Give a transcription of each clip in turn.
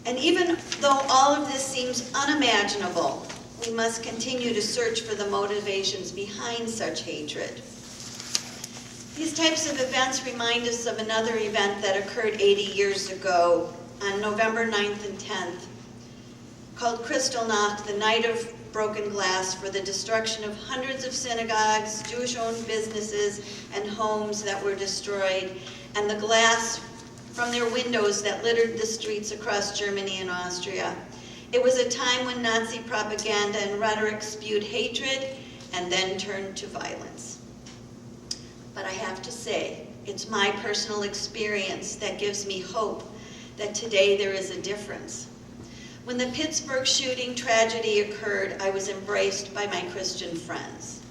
And even though all of this seems unimaginable, we must continue to search for the motivations behind such hatred. These types of events remind us of another event that occurred 80 years ago on November 9th and 10th, called Kristallnacht, the Night of Broken Glass, for the destruction of hundreds of synagogues, Jewish-owned businesses, and homes that were destroyed, and the glass from their windows that littered the streets across Germany and Austria. It was a time when Nazi propaganda and rhetoric spewed hatred and then turned to violence. But I have to say, it's my personal experience that gives me hope that today there is a difference. When the Pittsburgh shooting tragedy occurred, I was embraced by my Christian friends.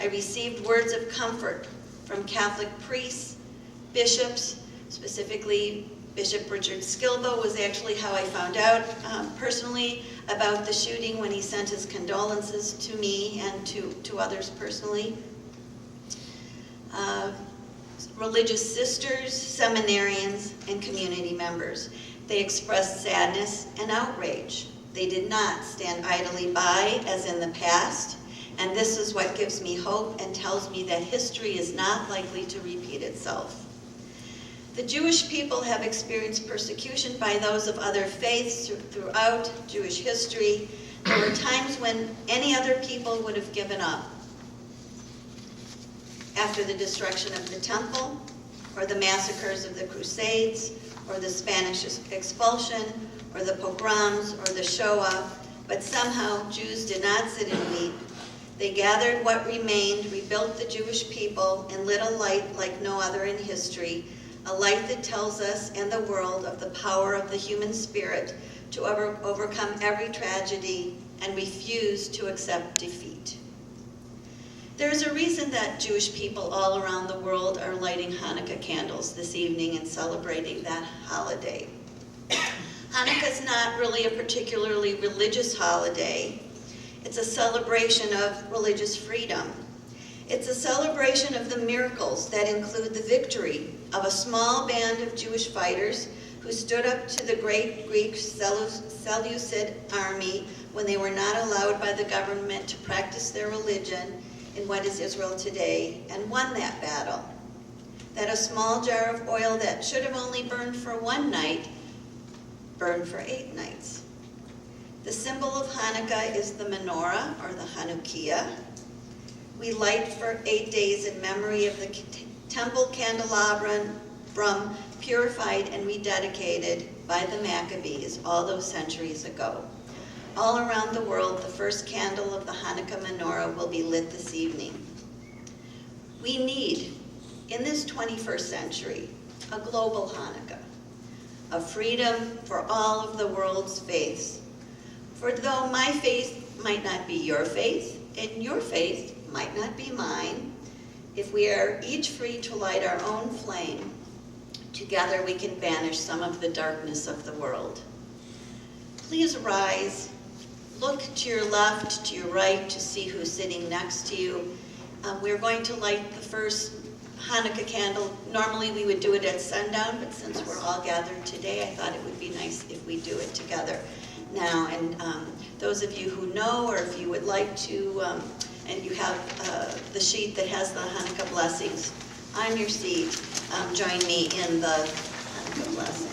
I received words of comfort from Catholic priests, bishops, specifically Bishop Richard Skilbo was actually how I found out personally about the shooting when he sent his condolences to me and to others personally. Religious sisters, seminarians, and community members. They expressed sadness and outrage. They did not stand idly by as in the past, and this is what gives me hope and tells me that history is not likely to repeat itself. The Jewish people have experienced persecution by those of other faiths throughout Jewish history. There were times when any other people would have given up. After the destruction of the temple, or the massacres of the Crusades, or the Spanish expulsion, or the pogroms, or the Shoah, but somehow Jews did not sit and weep. They gathered what remained, rebuilt the Jewish people, and lit a light like no other in history, a light that tells us and the world of the power of the human spirit to overcome every tragedy and refuse to accept defeat. There is a reason that Jewish people all around the world are lighting Hanukkah candles this evening and celebrating that holiday. Hanukkah is not really a particularly religious holiday. It's a celebration of religious freedom. It's a celebration of the miracles that include the victory of a small band of Jewish fighters who stood up to the great Greek Seleucid army when they were not allowed by the government to practice their religion in what is Israel today, and won that battle. That a small jar of oil that should have only burned for one night, burned for 8 nights. The symbol of Hanukkah is the menorah, or the Hanukkah. We light for 8 days in memory of the temple candelabrum, purified and rededicated by the Maccabees all those centuries ago. All around the world, the first candle of the Hanukkah menorah will be lit this evening. We need, in this 21st century, a global Hanukkah, a freedom for all of the world's faiths. For though my faith might not be your faith, and your faith might not be mine, if we are each free to light our own flame, together we can banish some of the darkness of the world. Please rise. Look to your left, to your right, to see who's sitting next to you. We're going to light the first Hanukkah candle. Normally we would do it at sundown, but since we're all gathered today, I thought it would be nice if we do it together now. And those of you who know, or if you would like to, and you have the sheet that has the Hanukkah blessings on your seat, join me in the Hanukkah blessing.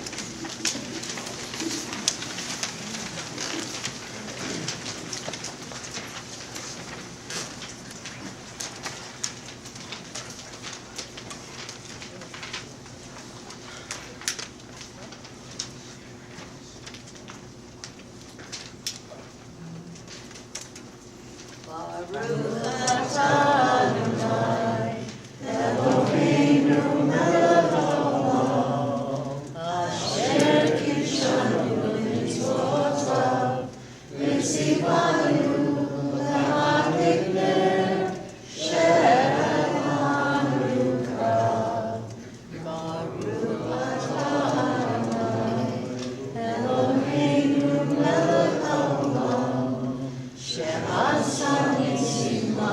Shema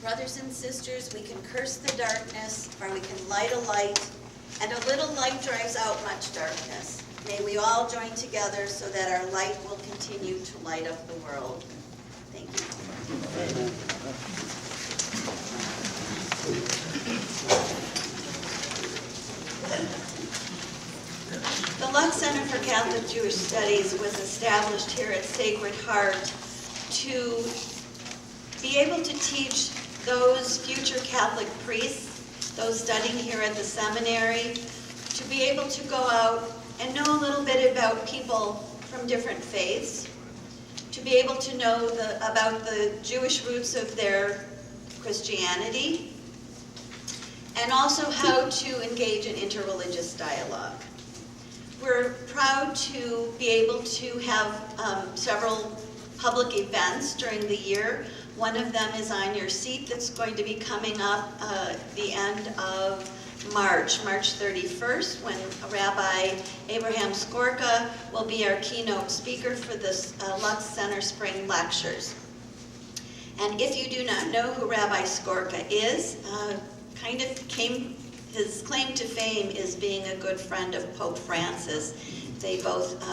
Brothers and sisters, we can curse the darkness, or we can light a light, and a little light drives out much darkness. May we all join together so that our light will continue to light up the world. Thank you. The Lux Center for Catholic Jewish Studies was established here at Sacred Heart to be able to teach those future Catholic priests, those studying here at the seminary, to be able to go out and know a little bit about people from different faiths, to be able to know about the Jewish roots of their Christianity, and also how to engage in interreligious dialogue. We're proud to be able to have several public events during the year. One of them is on your seat that's going to be coming up the end of March 31st, when Rabbi Abraham Skorka will be our keynote speaker for this Lux Center Spring Lectures. And if you do not know who Rabbi Skorka is, his claim to fame is being a good friend of Pope Francis. They both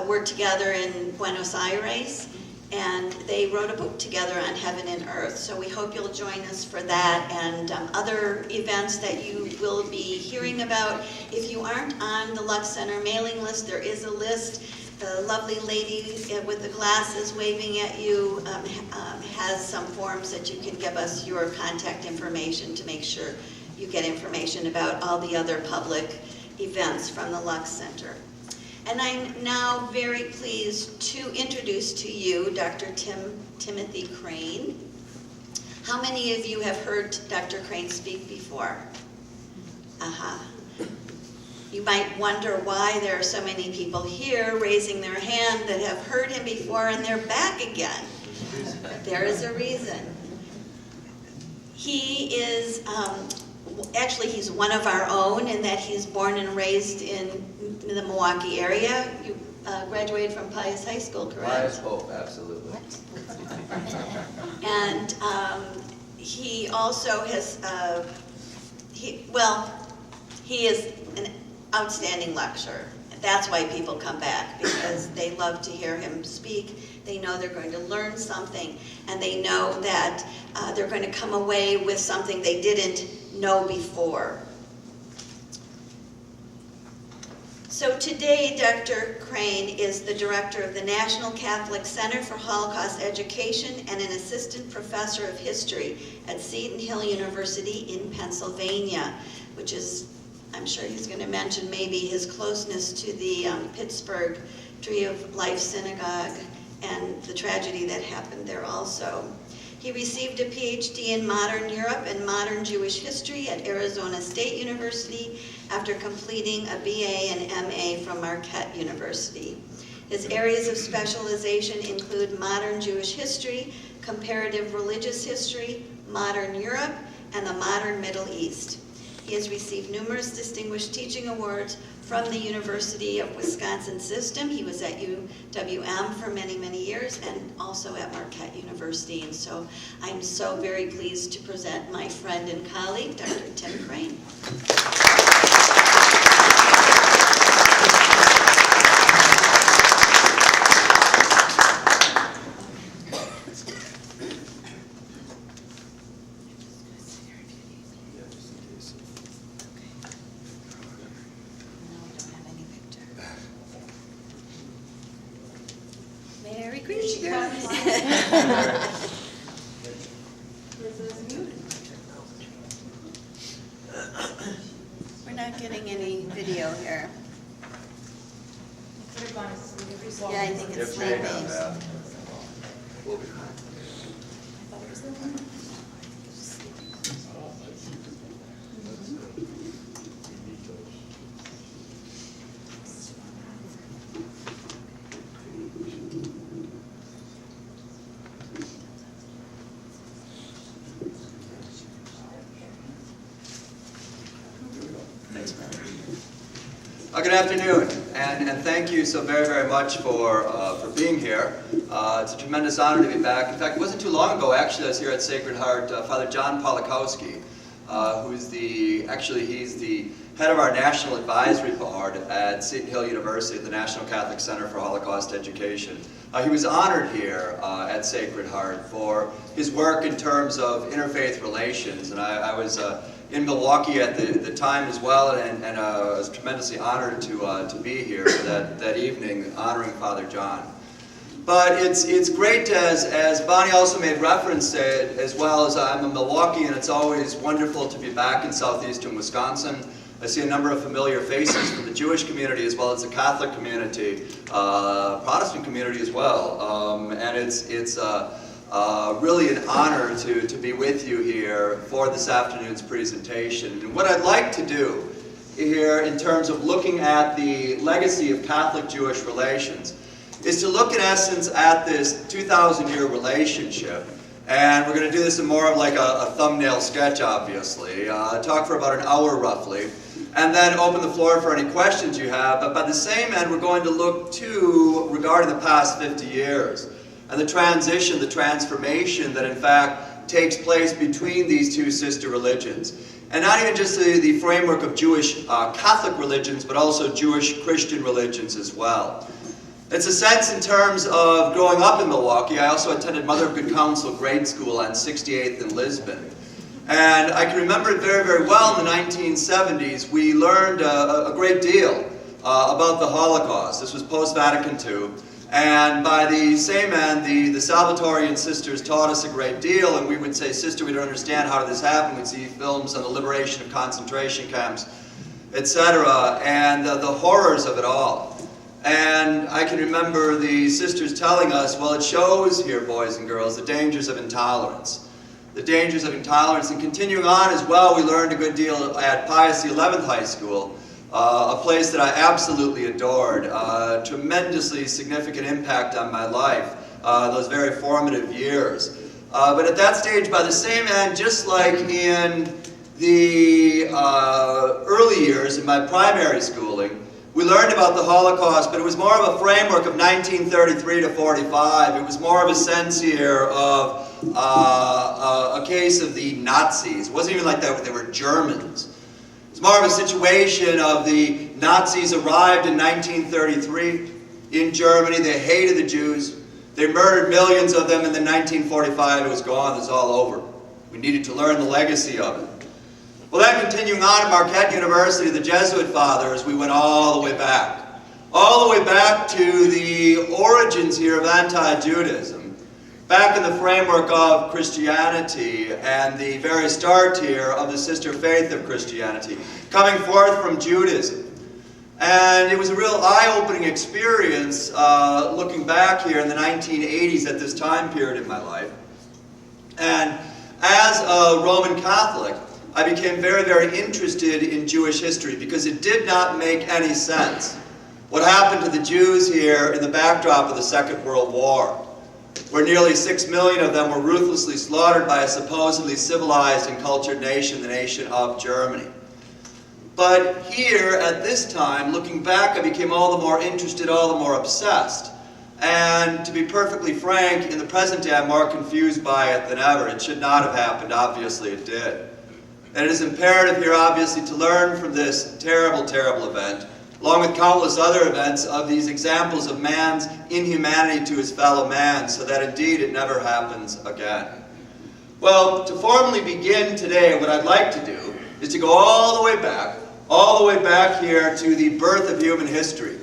worked together in Buenos Aires, and they wrote a book together on heaven and earth. So we hope you'll join us for that and other events that you will be hearing about. If you aren't on the Lux Center mailing list, there is a list. The lovely lady with the glasses waving at you has some forms that you can give us your contact information to make sure you get information about all the other public events from the Lux Center. And I'm now very pleased to introduce to you Dr. Timothy Crain. How many of you have heard Dr. Crain speak before? You might wonder why there are so many people here raising their hand that have heard him before and they're back again. There is a reason. He is, actually he's one of our own in that he's born and raised in the Milwaukee area. You graduated from Pius High School, correct? Pius Hope, absolutely. And he also has, he is an outstanding lecturer. That's why people come back, because they love to hear him speak. They know they're going to learn something, and they know that they're going to come away with something they didn't know before. So today, Dr. Crain is the director of the National Catholic Center for Holocaust Education and an assistant professor of history at Seton Hill University in Pennsylvania, which is, I'm sure he's going to mention maybe his closeness to the Pittsburgh Tree of Life Synagogue and the tragedy that happened there also. He received a PhD in Modern Europe and Modern Jewish History at Arizona State University after completing a BA and MA from Marquette University. His areas of specialization include Modern Jewish History, Comparative Religious History, Modern Europe, and the Modern Middle East. He has received numerous distinguished teaching awards from the University of Wisconsin system. He was at UWM for many, many years, and also at Marquette University. And so I'm so very pleased to present my friend and colleague, Dr. Tim Crain. Merry Christmas. We're not getting any video here. Yeah, I think it's sleeping. Good afternoon. and thank you so very, very much for being here. It's a tremendous honor to be back. In fact, it wasn't too long ago, actually, I was here at Sacred Heart. Father John Polakowski, he's the head of our National Advisory Board at Seton Hill University at the National Catholic Center for Holocaust Education. He was honored here at Sacred Heart for his work in terms of interfaith relations, and I was in Milwaukee at the time as well, and I was tremendously honored to be here that evening honoring Father John. But it's great, as Bonnie also made reference to it, as well as I'm in Milwaukee, and it's always wonderful to be back in southeastern Wisconsin. I see a number of familiar faces from the Jewish community as well as the Catholic community, Protestant community as well, and it's really an honor to be with you here for this afternoon's presentation. And what I'd like to do here in terms of looking at the legacy of Catholic-Jewish relations is to look in essence at this 2,000-year relationship. And we're going to do this in more of like a thumbnail sketch, obviously. Talk for about an hour roughly, and then open the floor for any questions you have. But by the same end, we're going to look too regarding the past 50 years and the transition, the transformation that in fact takes place between these two sister religions. And not even just the framework of Jewish Catholic religions, but also Jewish Christian religions as well. It's a sense in terms of growing up in Milwaukee. I also attended Mother of Good Counsel grade school on 68th in Lisbon. And I can remember it very, very well in the 1970s. We learned a great deal about the Holocaust. This was post-Vatican II. And by the same end, the Salvatorian sisters taught us a great deal. And we would say, "Sister, we don't understand how did this happen." We'd see films on the liberation of concentration camps, etc., and the horrors of it all. And I can remember the sisters telling us, well, it shows here, boys and girls, the dangers of intolerance. The dangers of intolerance. And continuing on as well, we learned a good deal at Pius XI High School, a place that I absolutely adored. Tremendously significant impact on my life, those very formative years. But at that stage, by the same end, just like in the early years in my primary schooling, we learned about the Holocaust, but it was more of a framework of 1933 to 45. It was more of a sense here of a case of the Nazis. It wasn't even like that, they were Germans. It's more of a situation of the Nazis arrived in 1933 in Germany. They hated the Jews. They murdered millions of them, and then 1945 it was gone. It was all over. We needed to learn the legacy of it. Well, then continuing on at Marquette University, the Jesuit fathers, we went all the way back. All the way back to the origins here of anti-Judaism. Back in the framework of Christianity and the very start here of the sister faith of Christianity, coming forth from Judaism. And it was a real eye-opening experience looking back here in the 1980s at this time period in my life. And as a Roman Catholic, I became very, very interested in Jewish history because it did not make any sense what happened to the Jews here in the backdrop of the Second World War, where nearly 6 million of them were ruthlessly slaughtered by a supposedly civilized and cultured nation, the nation of Germany. But here, at this time, looking back, I became all the more interested, all the more obsessed. And to be perfectly frank, in the present day, I'm more confused by it than ever. It should not have happened. Obviously, it did. And it is imperative here, obviously, to learn from this terrible, terrible event, along with countless other events, of these examples of man's inhumanity to his fellow man, so that indeed it never happens again. Well, to formally begin today, what I'd like to do is to go all the way back here to the birth of human history.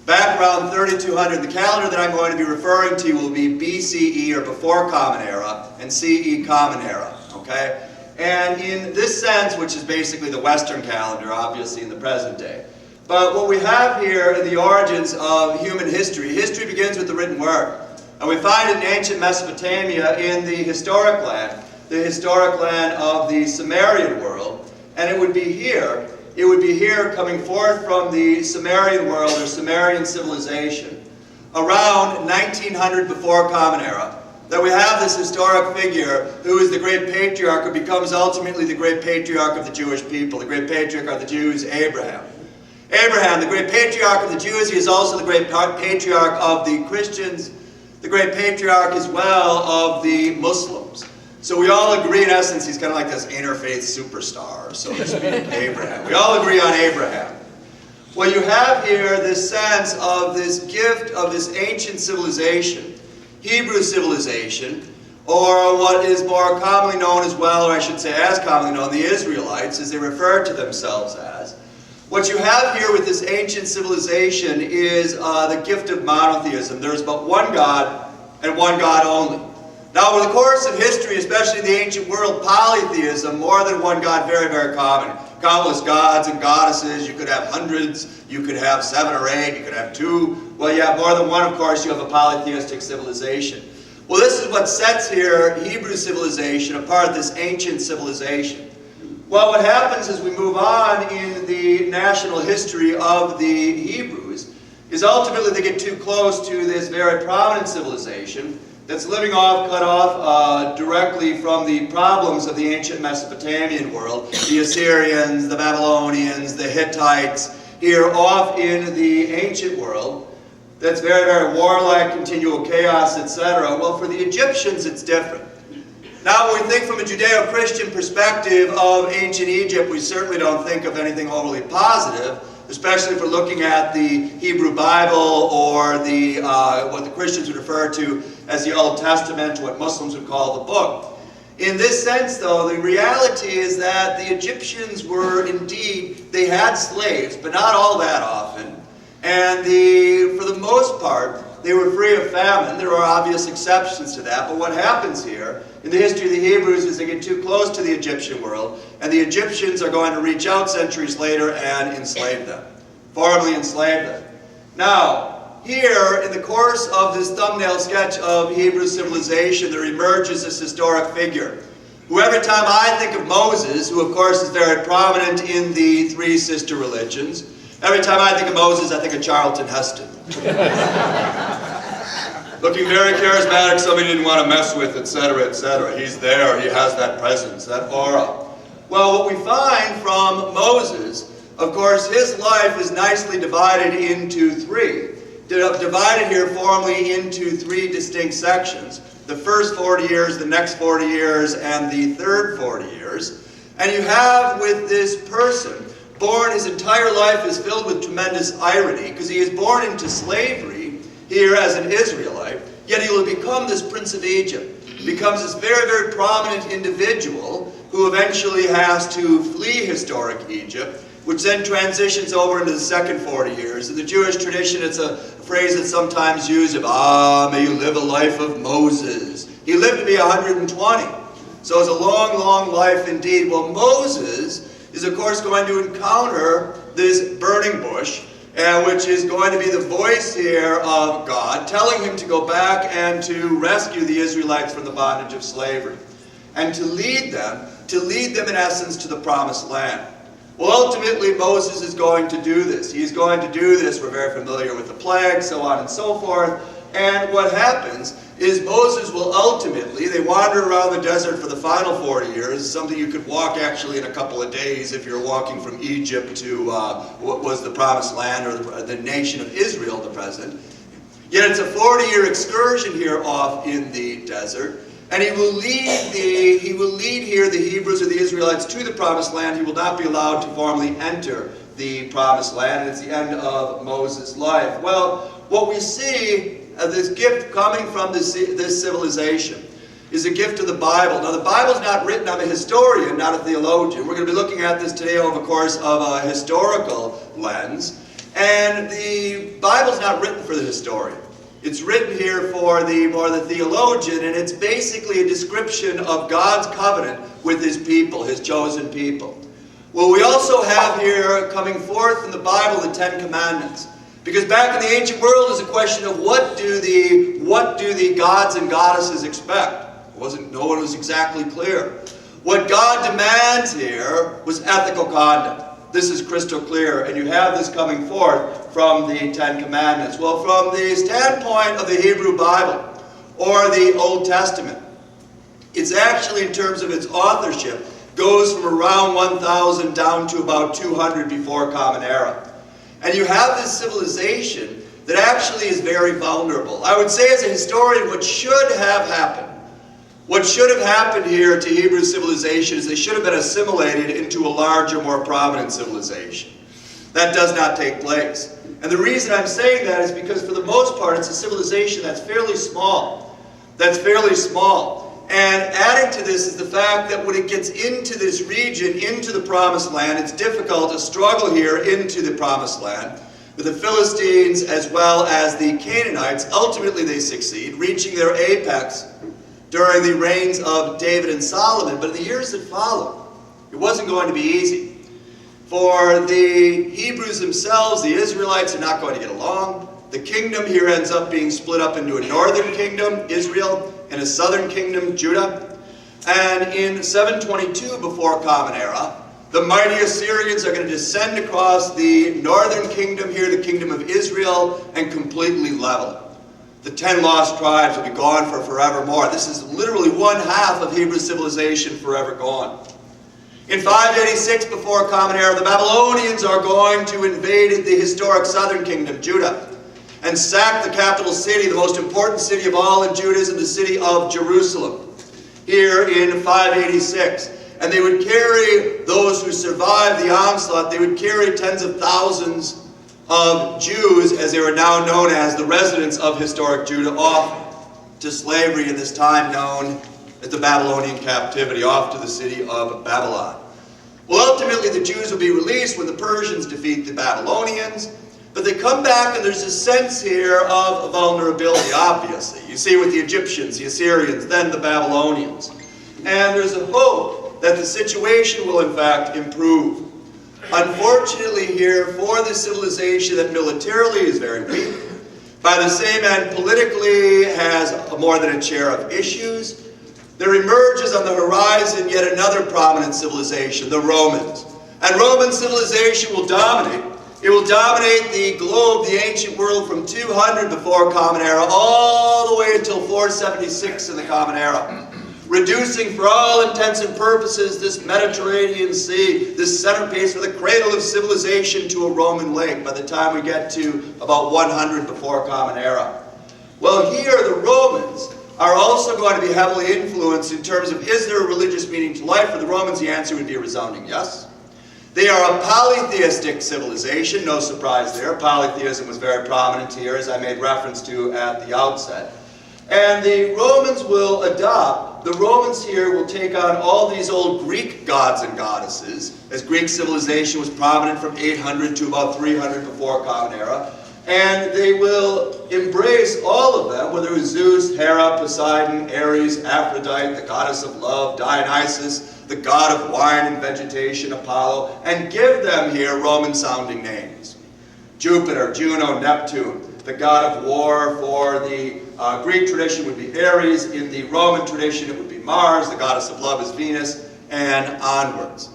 Back around 3200, the calendar that I'm going to be referring to will be BCE, or before Common Era, and CE Common Era, okay? And in this sense, which is basically the Western calendar, obviously, in the present day. But what we have here in the origins of human history, history begins with the written word. And we find it in ancient Mesopotamia in the historic land of the Sumerian world. And it would be here coming forth from the Sumerian world, or Sumerian civilization, around 1900 before Common Era, that we have this historic figure who is the great patriarch, who becomes ultimately the great patriarch of the Jewish people, the great patriarch of the Jews, Abraham. Abraham, the great patriarch of the Jews, he is also the great patriarch of the Christians, the great patriarch as well of the Muslims. So we all agree, in essence, he's kind of like this interfaith superstar, so to speak, Abraham. We all agree on Abraham. Well, you have here this sense of this gift of this ancient civilization, Hebrew civilization, or what is more commonly known as well, or I should say as commonly known, the Israelites, as they refer to themselves as. What you have here with this ancient civilization is the gift of monotheism. There's but one God and one God only. Now, over the course of history, especially in the ancient world, polytheism, more than one God, very, very common. Countless gods and goddesses. You could have hundreds. You could have 7 or 8. You could have 2. Well, you have more than one, of course. You have a polytheistic civilization. Well, this is what sets here Hebrew civilization apart, this ancient civilization. Well, what happens as we move on in the national history of the Hebrews is ultimately they get too close to this very prominent civilization that's living off, cut off directly from the problems of the ancient Mesopotamian world, the Assyrians, the Babylonians, the Hittites, here off in the ancient world. That's very, very warlike, continual chaos, etc. Well, for the Egyptians, it's different. Now, when we think from a Judeo-Christian perspective of ancient Egypt, we certainly don't think of anything overly positive, especially if we're looking at the Hebrew Bible or the what the Christians would refer to as the Old Testament, what Muslims would call the book. In this sense, though, the reality is that the Egyptians were indeed, they had slaves, but not all that often. And for the most part, they were free of famine. There are obvious exceptions to that. But what happens here in the history of the Hebrews is they get too close to the Egyptian world, and the Egyptians are going to reach out centuries later and enslave them, formally enslave them. Now, here, in the course of this thumbnail sketch of Hebrew civilization, there emerges this historic figure, who every time I think of Moses, who of course is very prominent in the 3 sister religions, every time I think of Moses, I think of Charlton Heston. Looking very charismatic, somebody didn't want to mess with, etc., etc. He's there, he has that presence, that aura. Well, what we find from Moses, of course, his life is nicely divided into 3. Divided here formally into 3 distinct sections. The first 40 years, the next 40 years, and the third 40 years. And you have with this person, born, his entire life is filled with tremendous irony, because he is born into slavery here as an Israelite, yet he will become this Prince of Egypt. He becomes this very, very prominent individual who eventually has to flee historic Egypt, which then transitions over into the second 40 years. In the Jewish tradition, it's a phrase that's sometimes used of, may you live a life of Moses. He lived to be 120. So it's a long, long life indeed. Well, Moses is, of course, going to encounter this burning bush, which is going to be the voice here of God, telling him to go back and to rescue the Israelites from the bondage of slavery, and to lead them in essence to the promised land. Well, ultimately, Moses is going to do this. He's going to do this. We're very familiar with the plagues, so on and so forth. And what happens is Moses will ultimately, they wander around the desert for the final 40 years, something you could walk actually in a couple of days if you're walking from Egypt to what was the promised land, or the nation of Israel, the present. Yet it's a 40-year excursion here off in the desert. And he will lead here the Hebrews or the Israelites to the promised land. He will not be allowed to formally enter the promised land. And it's the end of Moses' life. Well, what we see this gift coming from this civilization is a gift of the Bible. Now, the Bible's not written. I'm a historian, not a theologian. We're going to be looking at this today over the course of a historical lens. And the Bible's not written for the historian. It's written here for the theologian, and it's basically a description of God's covenant with his people, his chosen people. Well, we also have here coming forth in the Bible the 10 Commandments. Because back in the ancient world is a question of what do the gods and goddesses expect? No one was exactly clear. What God demands here was ethical conduct. This is crystal clear, and you have this coming forth from the 10 Commandments. Well, from the standpoint of the Hebrew Bible, or the Old Testament, it's actually, in terms of its authorship, goes from around 1000 down to about 200 before Common Era. And you have this civilization that actually is very vulnerable. I would say as a historian, what should have happened here to Hebrew civilization is they should have been assimilated into a larger, more prominent civilization. That does not take place. And the reason I'm saying that is because for the most part, it's a civilization that's fairly small. And adding to this is the fact that when it gets into this region, into the Promised Land, it's difficult to struggle here into the Promised Land. With the Philistines as well as the Canaanites, ultimately they succeed, reaching their apex during the reigns of David and Solomon. But in the years that follow, it wasn't going to be easy. For the Hebrews themselves, the Israelites, are not going to get along. The kingdom here ends up being split up into a northern kingdom, Israel, and a southern kingdom, Judah. And in 722 before Common Era, the mighty Assyrians are going to descend across the northern kingdom here, the kingdom of Israel, and completely level it. The 10 lost tribes will be gone for forevermore. This is literally one half of Hebrew civilization forever gone. In 586 before Common Era, the Babylonians are going to invade the historic southern kingdom, Judah, and sack the capital city, the most important city of all in Judaism, the city of Jerusalem, here in 586. And they would carry those who survived the onslaught, they would carry tens of thousands of Jews, as they were now known as, the residents of historic Judah, off to slavery in this time known as the Babylonian captivity, off to the city of Babylon. Well, ultimately the Jews will be released when the Persians defeat the Babylonians, but they come back and there's a sense here of vulnerability, obviously. You see with the Egyptians, the Assyrians, then the Babylonians. And there's a hope that the situation will in fact improve. Unfortunately here, for this civilization that militarily is very weak, by the same end politically has more than its share of issues, there emerges on the horizon yet another prominent civilization, the Romans. And Roman civilization will dominate. It will dominate the globe, the ancient world, from 200 before Common Era all the way until 476 in the Common Era, reducing for all intents and purposes this Mediterranean Sea, this centerpiece for the cradle of civilization, to a Roman lake by the time we get to about 100 before Common Era. Well, here the Romans are also going to be heavily influenced in terms of, is there a religious meaning to life? For the Romans, the answer would be a resounding yes. They are a polytheistic civilization, no surprise there. Polytheism was very prominent here, as I made reference to at the outset. And the Romans will adopt, the Romans here will take on all these old Greek gods and goddesses, as Greek civilization was prominent from 800 to about 300 before Common Era. And they will embrace all of them, whether it was Zeus, Hera, Poseidon, Ares, Aphrodite, the goddess of love, Dionysus, the god of wine and vegetation, Apollo, and give them here Roman-sounding names. Jupiter, Juno, Neptune, the god of war. For the Greek tradition would be Ares. In the Roman tradition it would be Mars. The goddess of love is Venus, and onwards.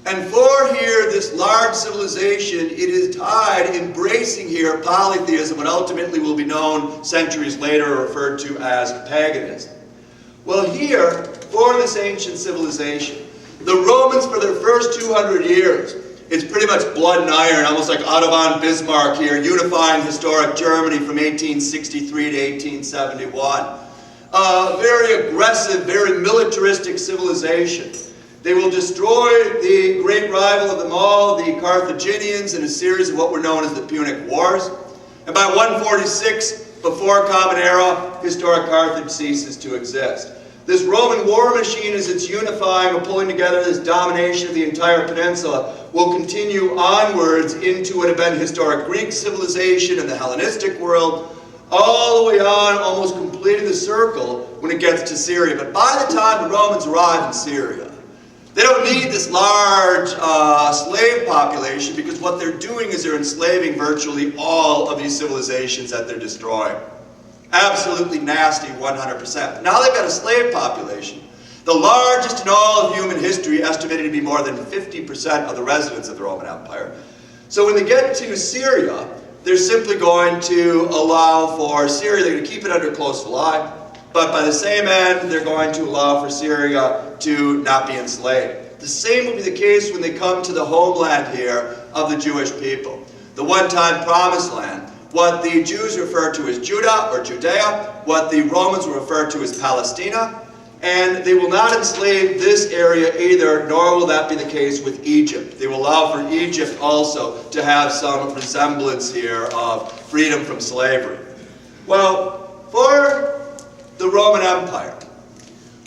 And for here, this large civilization, it is tied, embracing here polytheism, what ultimately will be known centuries later, referred to as paganism. Well, here, for this ancient civilization, the Romans, for their first 200 years, it's pretty much blood and iron, almost like Otto von Bismarck here, unifying historic Germany from 1863 to 1871. Very aggressive, very militaristic civilization. They will destroy the great rival of them all, the Carthaginians, in a series of what were known as the Punic Wars. And by 146 before Common Era, historic Carthage ceases to exist. This Roman war machine, as it's unifying or pulling together this domination of the entire peninsula, will continue onwards into what had been historic Greek civilization and the Hellenistic world, all the way on, almost completing the circle when it gets to Syria. But by the time the Romans arrive in Syria, they don't need this large slave population, because what they're doing is they're enslaving virtually all of these civilizations that they're destroying. Absolutely nasty, 100%. Now they've got a slave population, the largest in all of human history, estimated to be more than 50% of the residents of the Roman Empire. So when they get to Syria, they're simply going to allow for Syria, they're going to keep it under close eye, but by the same end, they're going to allow for Syria to not be enslaved. The same will be the case when they come to the homeland here of the Jewish people. The the one-time promised land, what the Jews refer to as Judah or Judea, what the Romans will refer to as Palestina, and they will not enslave this area either, nor will that be the case with Egypt. They will allow for Egypt also to have some resemblance here of freedom from slavery. Well, for the Roman Empire,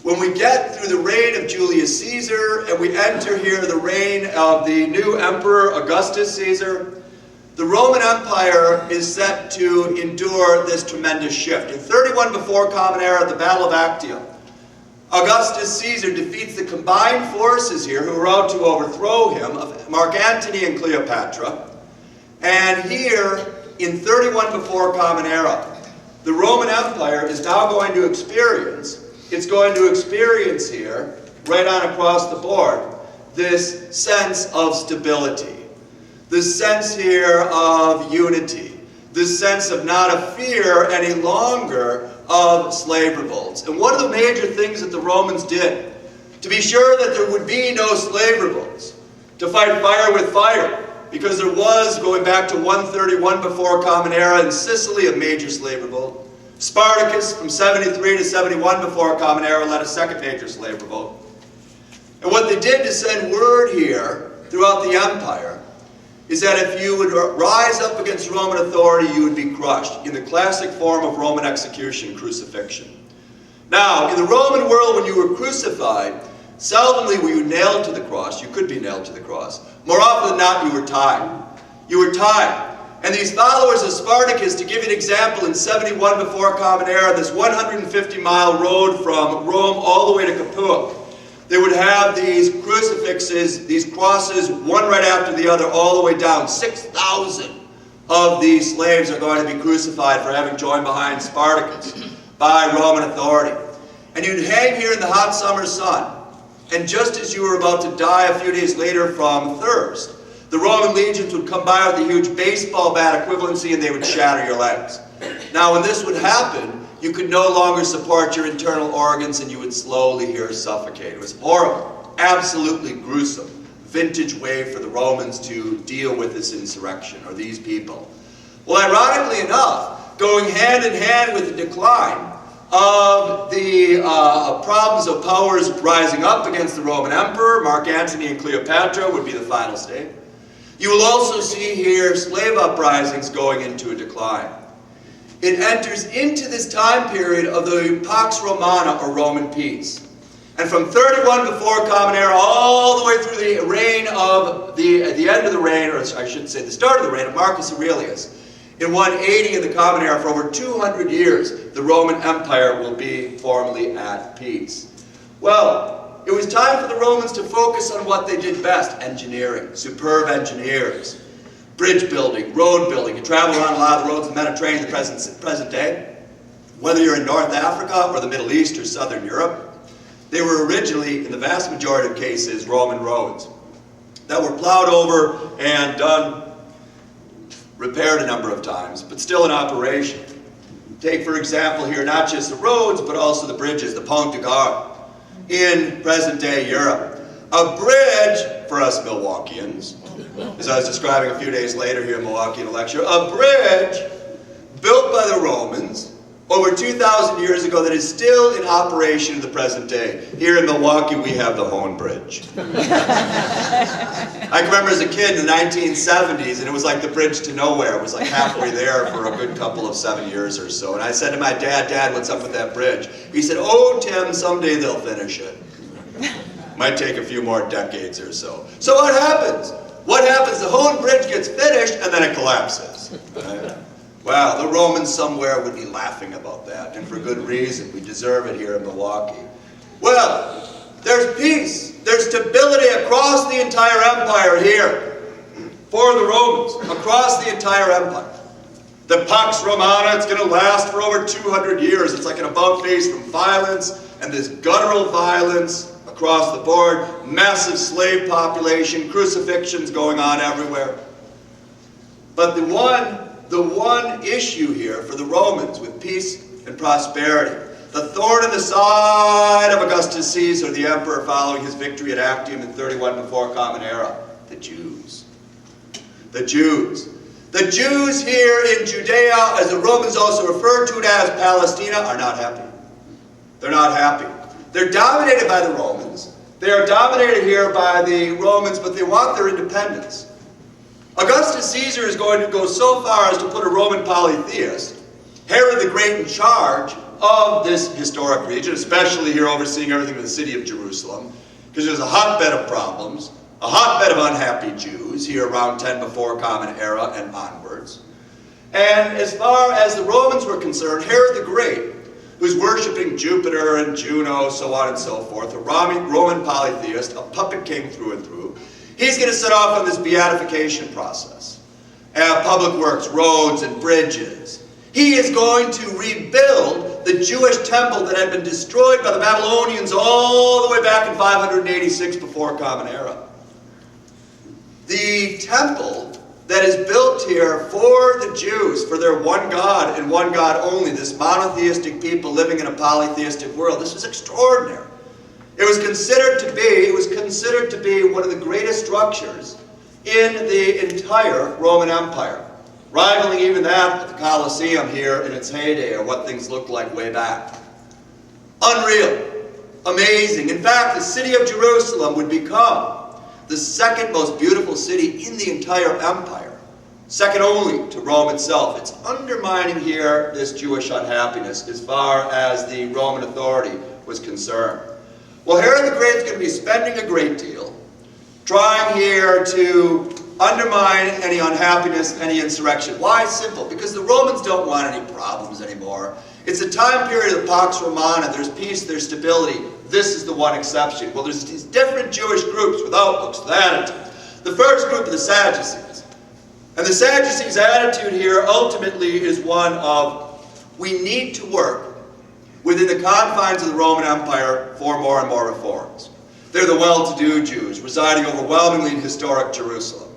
when we get through the reign of Julius Caesar and we enter here the reign of the new emperor Augustus Caesar, the Roman Empire is set to endure this tremendous shift. In 31 before Common Era, at the Battle of Actium, Augustus Caesar defeats the combined forces here who are out to overthrow him of Mark Antony and Cleopatra. And here, in 31 before Common Era, the Roman Empire is now going to experience, here, right on across the board, this sense of stability, this sense here of unity, this sense of not a fear any longer of slave revolts. And one of the major things that the Romans did, to be sure that there would be no slave revolts, to fight fire with fire, because there was, going back to 131 before Common Era in Sicily, a major slave revolt. Spartacus, from 73 to 71 before Common Era, led a second major slave revolt. And what they did to send word here throughout the empire is that if you would rise up against Roman authority, you would be crushed in the classic form of Roman execution, crucifixion. Now, in the Roman world, when you were crucified, seldomly were you nailed to the cross. You could be nailed to the cross. More often than not, you were tied. You were tied. And these followers of Spartacus, to give you an example, in 71 before Common Era, this 150-mile road from Rome all the way to Capua, they would have these crucifixes, these crosses, one right after the other, all the way down. 6,000 of these slaves are going to be crucified for having joined behind Spartacus by Roman authority. And you'd hang here in the hot summer sun, and just as you were about to die a few days later from thirst, the Roman legions would come by with a huge baseball bat equivalency and they would shatter your legs. Now, when this would happen, you could no longer support your internal organs and you would slowly here suffocate. It was horrible, absolutely gruesome, vintage way for the Romans to deal with this insurrection, or these people. Well, ironically enough, going hand in hand with the decline of the problems of powers rising up against the Roman Emperor, Mark Antony and Cleopatra would be the final state. You will also see here slave uprisings going into a decline. It enters into this time period of the Pax Romana, or Roman peace. And from 31 before Common Era all the way through the reign of the end of the reign, or I should say the start of the reign of Marcus Aurelius, in 180 in the Common Era, for over 200 years, the Roman Empire will be formally at peace. Well, it was time for the Romans to focus on what they did best: engineering, superb engineers, bridge building, road building. You travel around a lot of the roads of the Mediterranean in the present day. Whether you're in North Africa or the Middle East or Southern Europe, they were originally, in the vast majority of cases, Roman roads that were plowed over and done, repaired a number of times, but still in operation. Take, for example, here not just the roads, but also the bridges, the Pont de Gare in present-day Europe. A bridge, for us Milwaukeeans, as I was describing a few days later here in Milwaukee in a lecture, a bridge built by the Romans over 2,000 years ago that is still in operation in the present day. Here in Milwaukee, we have the Hone Bridge. I can remember as a kid in the 1970s, and it was like the bridge to nowhere. It was like halfway there for a good couple of 7 years or so. And I said to my dad, "Dad, what's up with that bridge?" He said, "Oh, Tim, someday they'll finish it. Might take a few more decades or so." So what happens? What happens? The Hone Bridge gets finished, and then it collapses. Right? Wow, the Romans somewhere would be laughing about that, and for good reason. We deserve it here in Milwaukee. Well, there's peace, there's stability across the entire empire here for the Romans, across the entire empire. The Pax Romana, it's going to last for over 200 years. It's like an about-face from violence, and this guttural violence across the board, massive slave population, crucifixions going on everywhere. But the one issue here for the Romans with peace and prosperity, the thorn in the side of Augustus Caesar, the emperor following his victory at Actium in 31 before Common Era, the Jews. The Jews. The Jews here in Judea, as the Romans also referred to it as Palestina, are not happy. They're not happy. They're dominated by the Romans. They are dominated here by the Romans, but they want their independence. Augustus Caesar is going to go so far as to put a Roman polytheist, Herod the Great, in charge of this historic region, especially here overseeing everything in the city of Jerusalem, because there's a hotbed of problems, a hotbed of unhappy Jews here around 10 before Common Era and onwards. And as far as the Romans were concerned, Herod the Great, who's worshiping Jupiter and Juno, so on and so forth, a Roman polytheist, a puppet king through and through, he's going to set off on this beatification process. Public works, roads and bridges. He is going to rebuild the Jewish temple that had been destroyed by the Babylonians all the way back in 586 before Common Era. The temple that is built here for the Jews, for their one God and one God only, this monotheistic people living in a polytheistic world, this is extraordinary. It was considered to be one of the greatest structures in the entire Roman Empire, rivaling even that of the Colosseum here in its heyday, or what things looked like way back. Unreal. Amazing. In fact, the city of Jerusalem would become the second most beautiful city in the entire empire, second only to Rome itself. It's undermining here this Jewish unhappiness as far as the Roman authority was concerned. Well, Herod the Great is going to be spending a great deal trying here to undermine any unhappiness, any insurrection. Why? Simple. Because the Romans don't want any problems anymore. It's a time period of Pax Romana. There's peace, there's stability. This is the one exception. Well, there's these different Jewish groups with outlooks, with attitudes. The first group are the Sadducees. And the Sadducees' attitude here ultimately is one of, we need to work within the confines of the Roman Empire for more and more reforms. They're the well-to-do Jews, residing overwhelmingly in historic Jerusalem.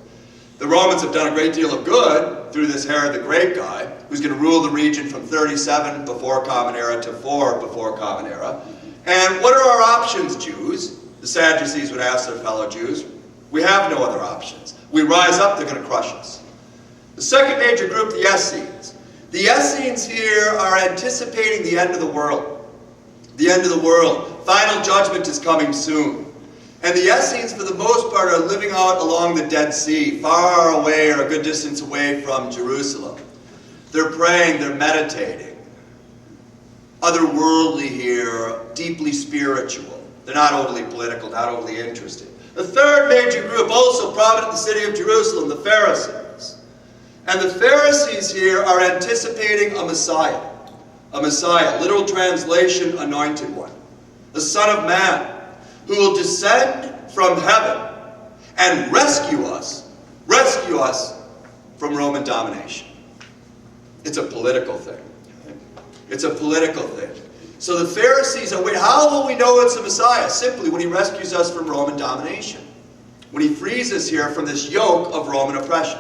The Romans have done a great deal of good through this Herod the Great guy, who's going to rule the region from 37 before Common Era to 4 before Common Era. And what are our options, Jews? The Sadducees would ask their fellow Jews. We have no other options. We rise up, they're going to crush us. The second major group, the Essenes. The Essenes here are anticipating the end of the world. The end of the world. Final judgment is coming soon. And the Essenes, for the most part, are living out along the Dead Sea, far away or a good distance away from Jerusalem. They're praying, they're meditating. Otherworldly here, deeply spiritual. They're not overly political, not overly interested. The third major group, also prominent in the city of Jerusalem, the Pharisees. And the Pharisees here are anticipating a Messiah. A Messiah, literal translation, anointed one. The Son of Man, who will descend from heaven and rescue us from Roman domination. It's a political thing. It's a political thing. So the Pharisees are waiting. How will we know it's a Messiah? Simply when he rescues us from Roman domination. When he frees us here from this yoke of Roman oppression.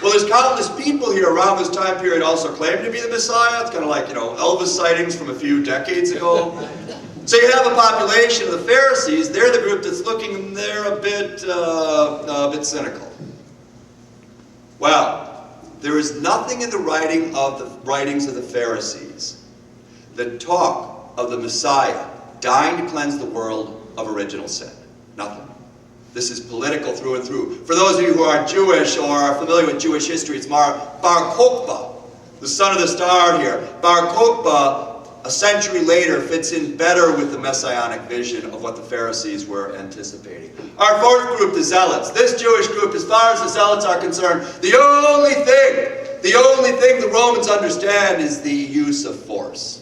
Well, there's countless people here around this time period also claim to be the Messiah. It's kind of like, Elvis sightings from a few decades ago. So you have a population of the Pharisees. They're the group that's looking, they're a bit cynical. Well, there is nothing in the writings of the Pharisees that talk of the Messiah dying to cleanse the world of original sin. Nothing. This is political through and through. For those of you who are Jewish or are familiar with Jewish history, it's Bar Kokhba, the son of the star here. Bar Kokhba, a century later, fits in better with the messianic vision of what the Pharisees were anticipating. Our fourth group, the Zealots. This Jewish group, as far as the Zealots are concerned, the only thing the Romans understand is the use of force.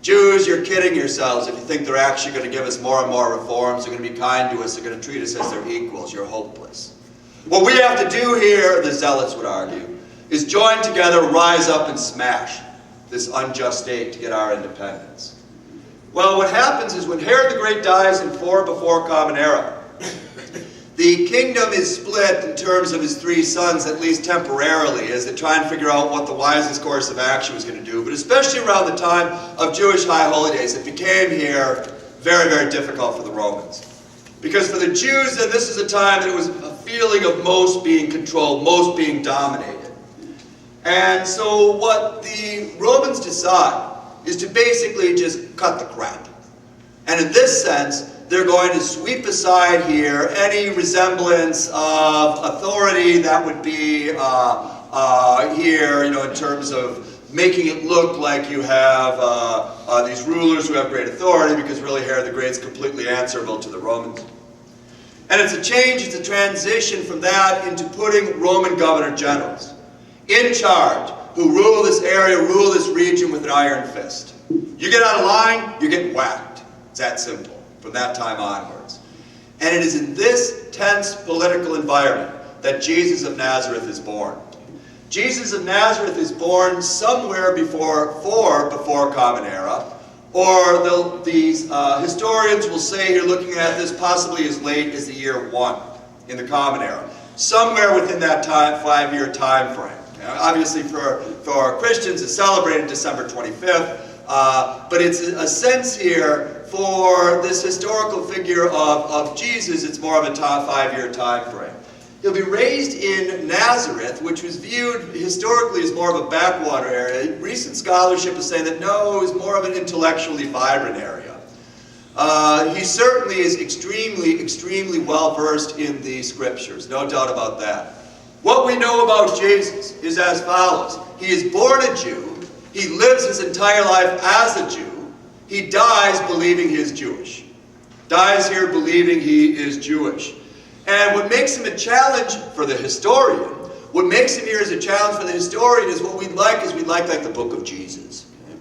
Jews, you're kidding yourselves if you think they're actually going to give us more and more reforms, they're going to be kind to us, they're going to treat us as their equals. You're hopeless. What we have to do here, the Zealots would argue, is join together, rise up, and smash this unjust state to get our independence. Well, what happens is when Herod the Great dies in 4 before Common Era, the kingdom is split in terms of his 3 sons, at least temporarily, as they try and figure out what the wisest course of action was going to do. But especially around the time of Jewish high holidays, it became here very, very difficult for the Romans. Because for the Jews, then, this is a time that it was a feeling of most being controlled, most being dominated. And so what the Romans decide is to basically just cut the crap. And in this sense, they're going to sweep aside here any resemblance of authority that would be here, in terms of making it look like you have these rulers who have great authority, because really Herod the Great is completely answerable to the Romans. And it's a change, it's a transition from that into putting Roman governor generals in charge, who rule this area, rule this region with an iron fist. You get out of line, you're getting whacked. It's that simple, from that time onwards. And it is in this tense political environment that Jesus of Nazareth is born. Jesus of Nazareth is born somewhere before Common Era, or these historians will say here, looking at this, possibly as late as the year 1 in the Common Era. Somewhere within that 5-year time frame. Obviously for Christians it's celebrated December 25th, but it's a sense here for this historical figure of Jesus, it's more of a 5-year time frame. He'll be raised in Nazareth, which was viewed historically as more of a backwater area. Recent scholarship is saying that no, it was more of an intellectually vibrant area. He certainly is extremely well versed in the scriptures, no doubt about that. What we know about Jesus is as follows. He is born a Jew. He lives his entire life as a Jew. He dies believing he is Jewish. Dies here believing he is Jewish. And what makes him a challenge for the historian, what makes him here as a challenge for the historian is what we like the book of Jesus. Okay?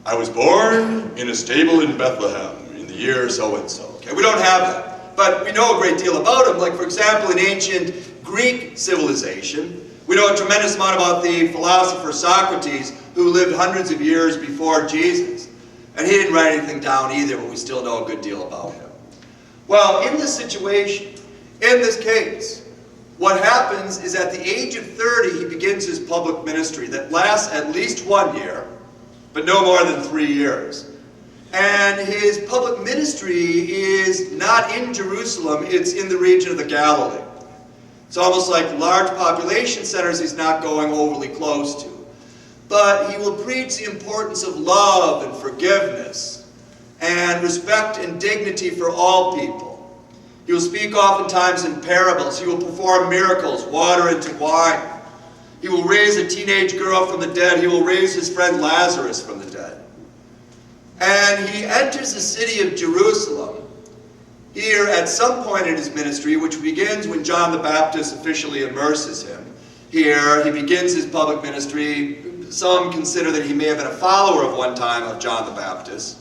I was born in a stable in Bethlehem in the year so-and-so. Okay? We don't have that. But we know a great deal about him. Like, for example, in ancient Greek civilization, we know a tremendous amount about the philosopher Socrates, who lived hundreds of years before Jesus. And he didn't write anything down either, but we still know a good deal about him. Well, in this situation, in this case, what happens is at the age of 30, he begins his public ministry that lasts at least 1 year, but no more than 3 years. And his public ministry is not in Jerusalem, it's in the region of the Galilee. It's almost like large population centers he's not going overly close to. But he will preach the importance of love and forgiveness and respect and dignity for all people. He will speak oftentimes in parables. He will perform miracles, water into wine. He will raise a teenage girl from the dead. He will raise his friend Lazarus from the dead. And he enters the city of Jerusalem here at some point in his ministry, which begins when John the Baptist officially immerses him. Here he begins his public ministry. Some consider that he may have been a follower of one time of John the Baptist.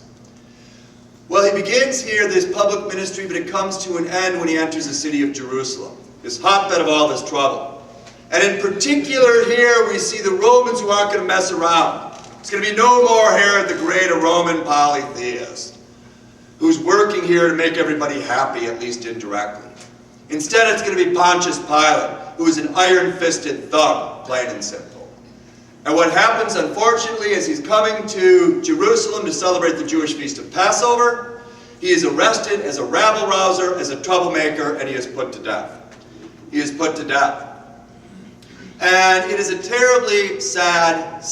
Well, he begins here this public ministry, but it comes to an end when he enters the city of Jerusalem, this hotbed of all this trouble. And in particular here, we see the Romans who aren't going to mess around. It's going to be no more Herod the Great, a Roman polytheist, who's working here to make everybody happy, at least indirectly. Instead, it's going to be Pontius Pilate, who is an iron-fisted thug, plain and simple. And what happens, unfortunately, is he's coming to Jerusalem to celebrate the Jewish feast of Passover. He is arrested as a rabble-rouser, as a troublemaker, and he is put to death. He is put to death. And it is a terribly sad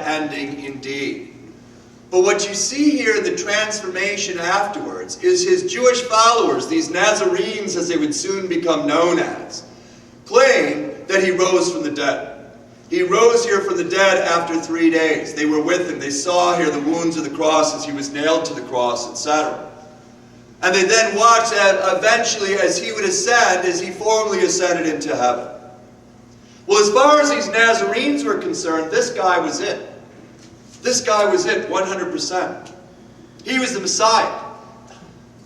ending indeed. But what you see here in the transformation afterwards is his Jewish followers, these Nazarenes as they would soon become known as, claim that he rose from the dead. He rose here from the dead after 3 days. They were with him. They saw here the wounds of the cross as he was nailed to the cross, etc. And they then watched eventually as he would ascend, as he formally ascended into heaven. Well, as far as these Nazarenes were concerned, this guy was it. This guy was it, 100%. He was the Messiah.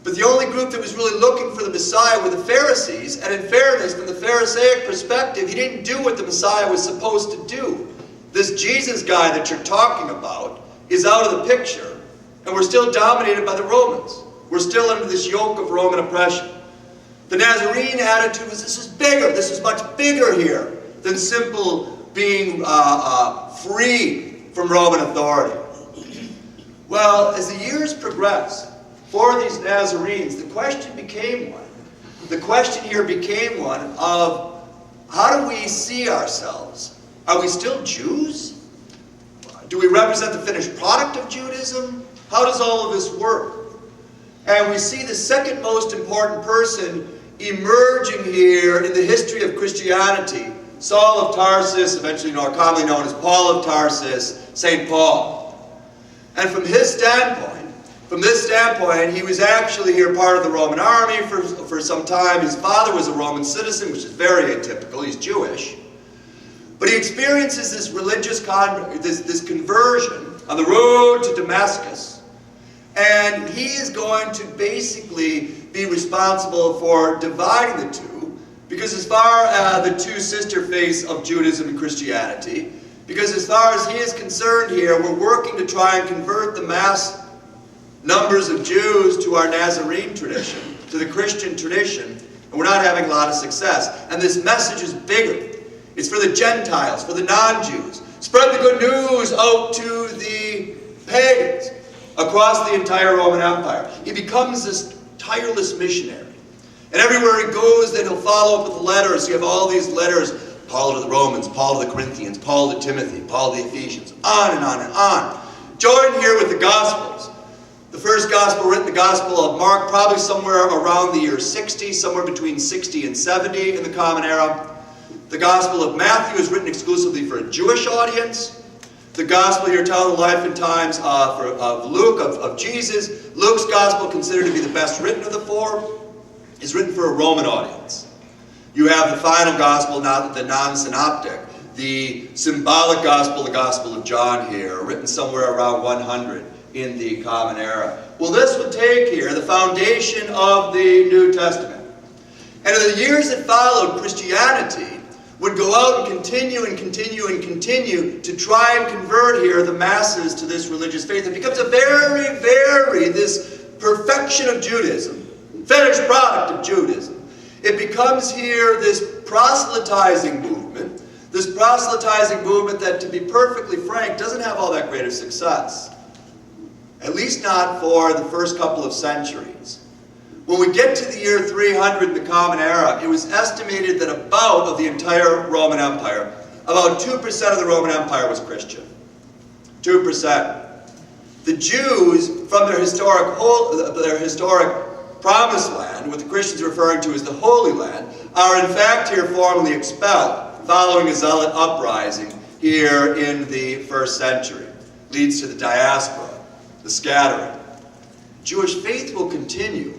But the only group that was really looking for the Messiah were the Pharisees, and in fairness, from the Pharisaic perspective, he didn't do what the Messiah was supposed to do. This Jesus guy that you're talking about is out of the picture, and we're still dominated by the Romans. We're still under this yoke of Roman oppression. The Nazarene attitude was, this is bigger, this is much bigger here than simple being free from Roman authority. Well, as the years progressed, for these Nazarenes, the question became one. the question here became one of, how do we see ourselves? Are we still Jews? Do we represent the finished product of Judaism? How does all of this work? And we see the second most important person emerging here in the history of Christianity, Saul of Tarsus, eventually commonly known as Paul of Tarsus, St. Paul. And from this standpoint, he was actually here part of the Roman army for some time. His father was a Roman citizen, which is very atypical. He's Jewish. But he experiences this religious this conversion on the road to Damascus. And he is going to basically be responsible for dividing the two, because as far as the two sister faiths of Judaism and Christianity, because as far as he is concerned here, we're working to try and convert the mass numbers of Jews to our Nazarene tradition, to the Christian tradition, and we're not having a lot of success. And this message is bigger. It's for the Gentiles, for the non-Jews. Spread the good news out to the pagans across the entire Roman Empire. He becomes this tireless missionary. And everywhere he goes, then he'll follow up with the letters. You have all these letters, Paul to the Romans, Paul to the Corinthians, Paul to Timothy, Paul to the Ephesians, on and on and on. Join here with the Gospels. The first Gospel written, the Gospel of Mark, probably somewhere around the year 60, somewhere between 60 and 70 in the Common Era. The Gospel of Matthew is written exclusively for a Jewish audience. The Gospel here telling the life and times of Luke, of Jesus. Luke's Gospel, considered to be the best written of the four, is written for a Roman audience. You have the final Gospel, not the non-synoptic, the symbolic Gospel, the Gospel of John here, written somewhere around 100 in the Common Era. Well, this would take here the foundation of the New Testament. And in the years that followed, Christianity would go out and continue to try and convert here the masses to this religious faith. It becomes a this perfection of Judaism, finished product of Judaism. It becomes here this proselytizing movement that, to be perfectly frank, doesn't have all that great of success. At least not for the first couple of centuries. When we get to the year 300 in the Common Era, it was estimated that of the entire Roman Empire, about 2% of the Roman Empire was Christian. 2%. The Jews, from their historic promised land, what the Christians are referring to as the Holy Land, are in fact here formally expelled, following a zealot uprising here in the first century. Leads to the diaspora, the scattering. Jewish faith will continue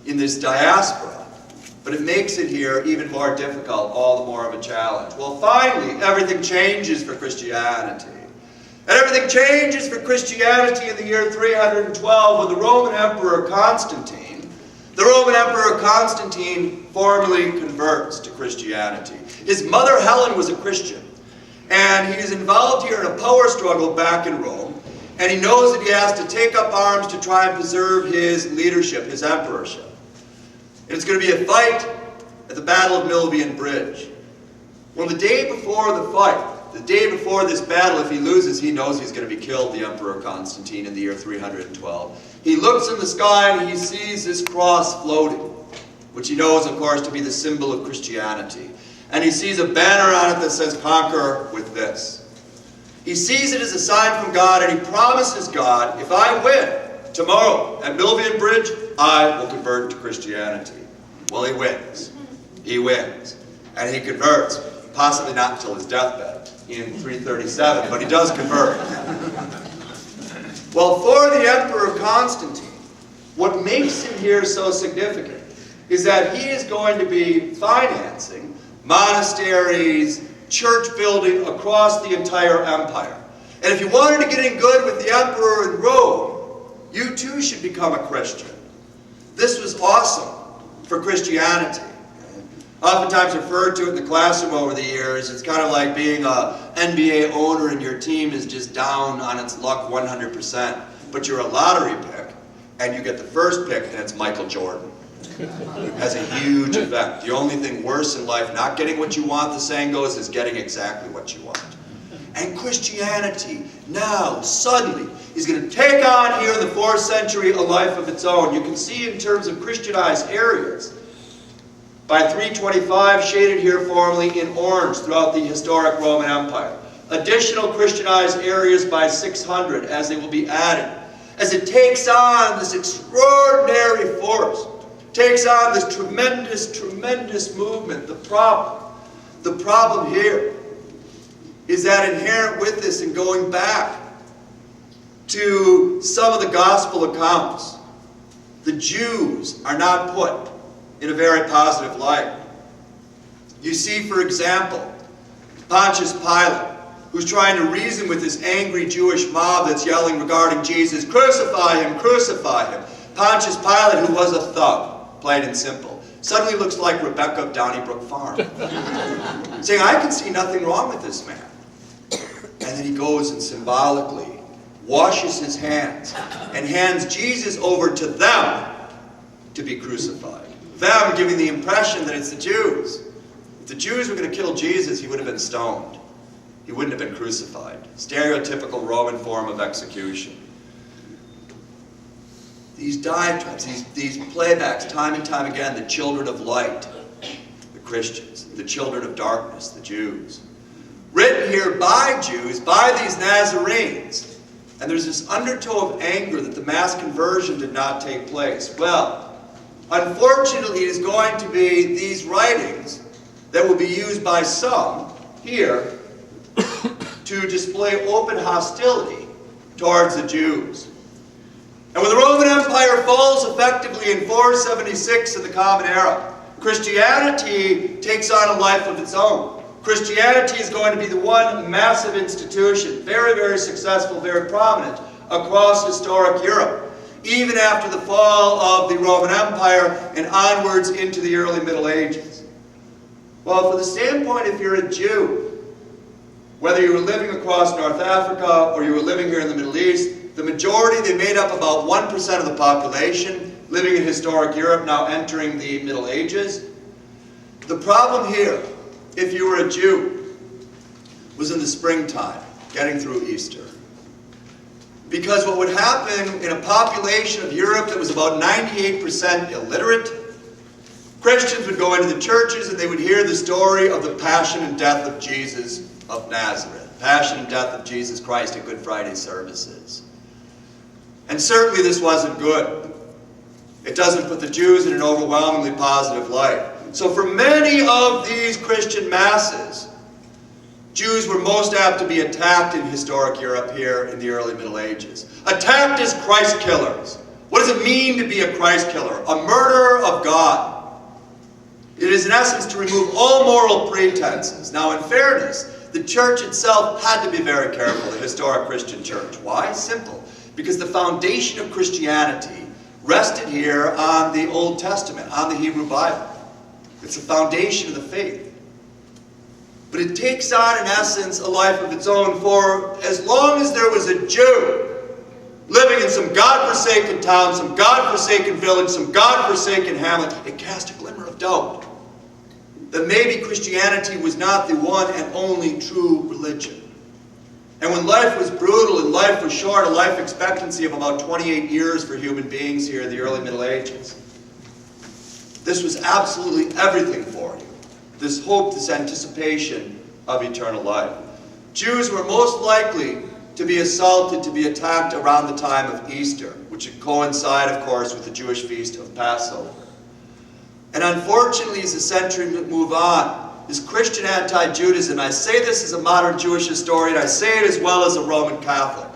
in this diaspora, but it makes it here even more difficult, all the more of a challenge. Well, finally, everything changes for Christianity. And everything changes for Christianity in the year 312 when the Roman Emperor Constantine formally converts to Christianity. His mother Helen was a Christian, and he is involved here in a power struggle back in Rome, and he knows that he has to take up arms to try and preserve his leadership, his emperorship. And it's going to be a fight at the Battle of Milvian Bridge. Well, the day before the fight, the day before this battle, if he loses, he knows he's going to be killed, the Emperor Constantine, in the year 312. He looks in the sky and he sees this cross floating, which he knows, of course, to be the symbol of Christianity. And he sees a banner on it that says, "Conquer with this." He sees it as a sign from God, and he promises God, if I win tomorrow at Milvian Bridge, I will convert to Christianity. Well, he wins. He wins. And he converts, possibly not until his deathbed in 337, but he does convert. Well, for the Emperor Constantine, what makes him here so significant is that he is going to be financing monasteries, church building across the entire empire. And if you wanted to get in good with the emperor in Rome, you too should become a Christian. This was awesome for Christianity. Oftentimes referred to it in the classroom over the years, it's kind of like being an NBA owner and your team is just down on its luck 100%. But you're a lottery pick, and you get the first pick, and it's Michael Jordan. It has a huge effect. The only thing worse in life, not getting what you want, the saying goes, is getting exactly what you want. And Christianity now, suddenly, is going to take on here in the 4th century a life of its own. You can see in terms of Christianized areas, By 325, shaded here formerly in orange throughout the historic Roman Empire. Additional Christianized areas by 600 as they will be added. As it takes on this extraordinary force, takes on this tremendous, tremendous movement. The problem here is that inherent with this, and going back to some of the gospel accounts, the Jews are not put in a very positive light. You see, for example, Pontius Pilate, who's trying to reason with this angry Jewish mob that's yelling regarding Jesus, "Crucify him, crucify him." Pontius Pilate, who was a thug, plain and simple, suddenly looks like Rebecca of Donnybrook Farm, saying, "I can see nothing wrong with this man." And then he goes and symbolically washes his hands and hands Jesus over to them to be crucified. Them giving the impression that it's the Jews. If the Jews were going to kill Jesus, he would have been stoned. He wouldn't have been crucified. Stereotypical Roman form of execution. These diatribes, these playbacks, time and time again, the children of light, the Christians, the children of darkness, the Jews. Written here by Jews, by these Nazarenes. And there's this undertow of anger that the mass conversion did not take place. Well, unfortunately, it is going to be these writings that will be used by some here to display open hostility towards the Jews. And when the Roman Empire falls effectively in 476 in the Common Era, Christianity takes on a life of its own. Christianity is going to be the one massive institution, very, very successful, very prominent across historic Europe, even after the fall of the Roman Empire and onwards into the early Middle Ages. Well, from the standpoint, if you're a Jew, whether you were living across North Africa or you were living here in the Middle East, the majority, they made up about 1% of the population living in historic Europe, now entering the Middle Ages. The problem here, if you were a Jew, was in the springtime, getting through Easter. Because what would happen in a population of Europe that was about 98% illiterate, Christians would go into the churches and they would hear the story of the passion and death of Jesus of Nazareth, passion and death of Jesus Christ at Good Friday services. And certainly this wasn't good. It doesn't put the Jews in an overwhelmingly positive light. So for many of these Christian masses, Jews were most apt to be attacked in historic Europe here in the early Middle Ages. Attacked as Christ killers. What does it mean to be a Christ killer? A murderer of God. It is in essence to remove all moral pretenses. Now in fairness, the church itself had to be very careful, the historic Christian church. Why? Simple. Because the foundation of Christianity rested here on the Old Testament, on the Hebrew Bible. It's the foundation of the faith. But it takes on, in essence, a life of its own. For as long as there was a Jew living in some God-forsaken town, some God-forsaken village, some God-forsaken hamlet, it cast a glimmer of doubt that maybe Christianity was not the one and only true religion. And when life was brutal and life was short, a life expectancy of about 28 years for human beings here in the early Middle Ages, this was absolutely everything for you. This hope, this anticipation of eternal life. Jews were most likely to be assaulted, to be attacked around the time of Easter, which would coincide, of course, with the Jewish feast of Passover. And unfortunately, as the centuries move on, this Christian anti-Judaism, I say this as a modern Jewish historian, I say it as well as a Roman Catholic.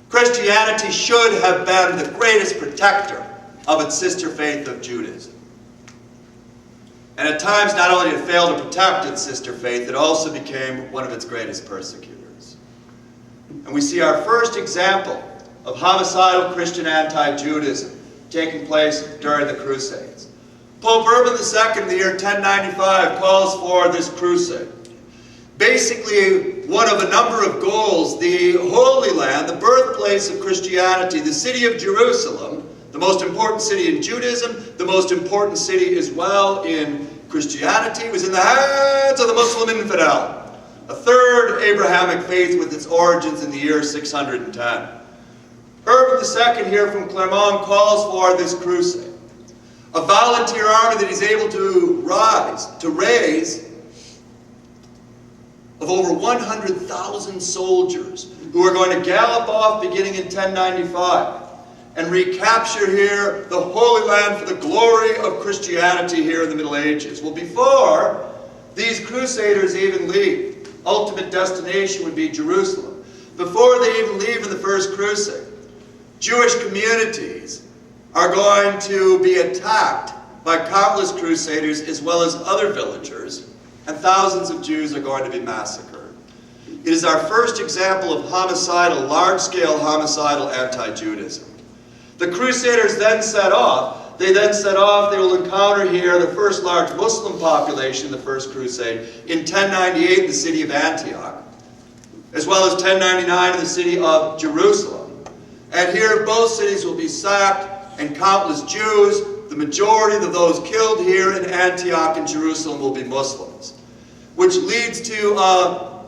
Christianity should have been the greatest protector of its sister faith of Judaism. And at times, not only did it fail to protect its sister faith, it also became one of its greatest persecutors. And we see our first example of homicidal Christian anti-Judaism taking place during the Crusades. Pope Urban II in the year 1095 calls for this crusade. Basically, one of a number of goals, the Holy Land, the birthplace of Christianity, the city of Jerusalem, the most important city in Judaism, the most important city as well in Christianity, was in the hands of the Muslim infidel, a third Abrahamic faith with its origins in the year 610. Urban II here from Clermont calls for this crusade. a volunteer army that he's able to raise of over 100,000 soldiers who are going to gallop off beginning in 1095 and recapture here the Holy Land for the glory of Christianity here in the Middle Ages. Well, before these crusaders even leave, ultimate destination would be Jerusalem. Before they even leave in the First Crusade, Jewish communities are going to be attacked by countless crusaders as well as other villagers, and thousands of Jews are going to be massacred. It is our first example of homicidal, large-scale homicidal anti-Judaism. The crusaders then set off. They will encounter here the first large Muslim population in the First Crusade in 1098 in the city of Antioch, as well as 1099 in the city of Jerusalem. And here both cities will be sacked, and countless Jews, the majority of those killed here in Antioch and Jerusalem, will be Muslims, which leads to a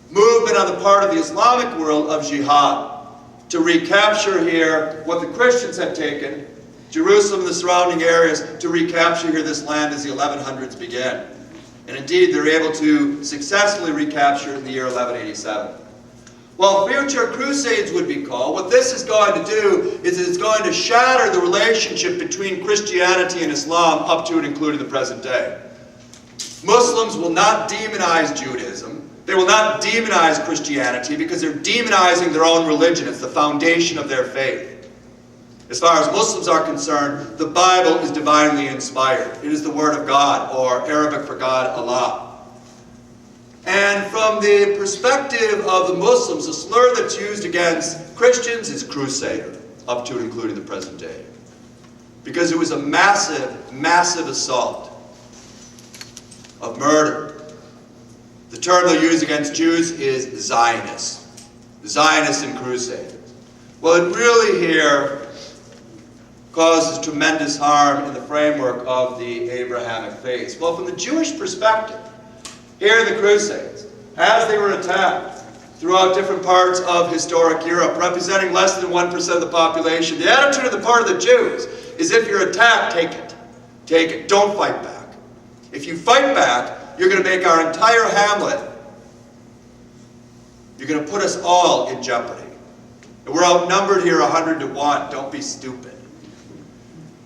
movement on the part of the Islamic world of jihad to recapture here what the Christians had taken, Jerusalem and the surrounding areas, to recapture here this land as the 1100s began. And indeed, they're able to successfully recapture it in the year 1187. While future crusades would be called, what this is going to do is it's going to shatter the relationship between Christianity and Islam up to and including the present day. Muslims will not demonize Judaism. They will not demonize Christianity because they're demonizing their own religion. It's the foundation of their faith. As far as Muslims are concerned, the Bible is divinely inspired. It is the Word of God, or Arabic for God, Allah. And from the perspective of the Muslims, the slur that's used against Christians is crusader, up to and including the present day. Because it was a massive, massive assault of murder. The term they'll use against Jews is Zionists. Zionists and crusaders. Well, it really here causes tremendous harm in the framework of the Abrahamic faith. Well, from the Jewish perspective, here in the Crusades, as they were attacked throughout different parts of historic Europe, representing less than 1% of the population, the attitude of the part of the Jews is if you're attacked, take it. Take it. Don't fight back. If you fight back, you're going to make our entire hamlet, you're going to put us all in jeopardy. And we're outnumbered here 100 to 1. Don't be stupid.